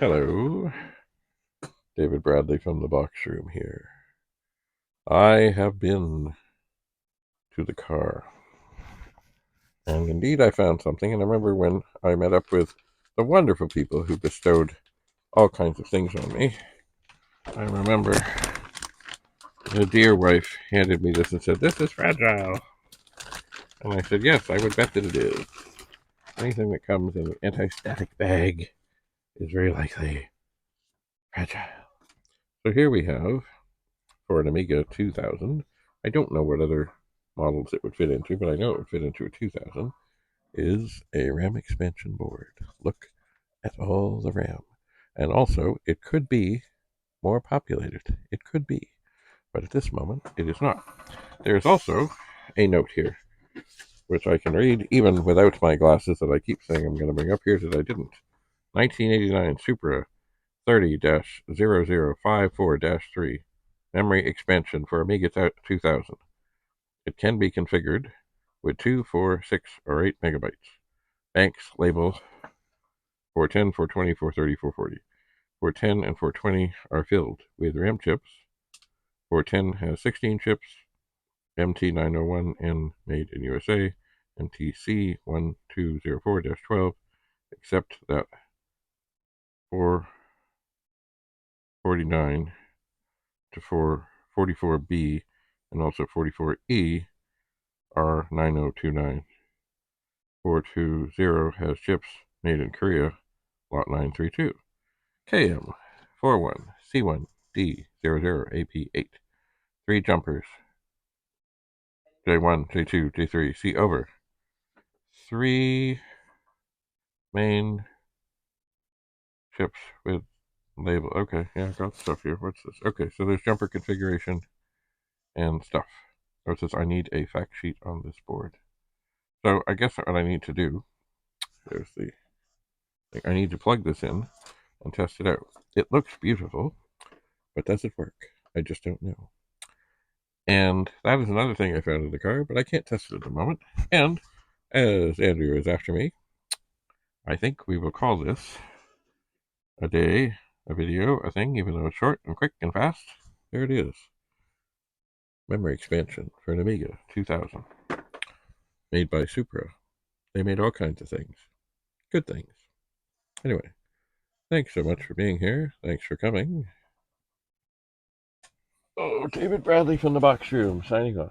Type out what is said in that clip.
Hello, David Bradley from the box room here. I have been to the car, and indeed I found something, and I remember when I met up with the wonderful people who bestowed all kinds of things on me. I remember the dear wife handed me this and said, "This is fragile." And I said, "Yes, I would bet that it is. Anything that comes in an anti-static bag is very likely fragile." So here we have, for an Amiga 2000, I don't know what other models it would fit into, but I know it would fit into a 2000, is a RAM expansion board. Look at all the RAM. And also, it could be more populated. It could be. But at this moment, it is not. There's also a note here, which I can read even without my glasses that I keep saying I'm going to bring up here that I didn't. 1989 SUPRA 30-0054-3. Memory expansion for Amiga 2000. It can be configured with 2, 4, 6, or 8 megabytes. Banks label 410, 420, 430, 440. 410 and 420 are filled with RAM chips. 410 has 16 chips, MT901 and made in USA, MTC1204-12, except that 449 to 444B and also 44E are 9029. 420 has chips made in Korea, lot 932. KM 41 C1 D00 AP8. 3 jumpers. J1, J2, J3. C over. 3 main chips with label. Okay, yeah, I got stuff here. What's this? Okay, so there's jumper configuration and stuff. So it says I need a fact sheet on this board. So I guess what I need to do, there's the thing. I need to plug this in and test it out. It looks beautiful, but does it work? I just don't know. And that is another thing I found in the car, but I can't test it at the moment. And as Andrew is after me, I think we will call this a day, a video, a thing, even though it's short and quick and fast. There it is. Memory expansion for an Amiga 2000. Made by SUPRA. They made all kinds of things. Good things. Anyway, thanks so much for being here. Thanks for coming. Oh, David Bradley from the box room, signing off.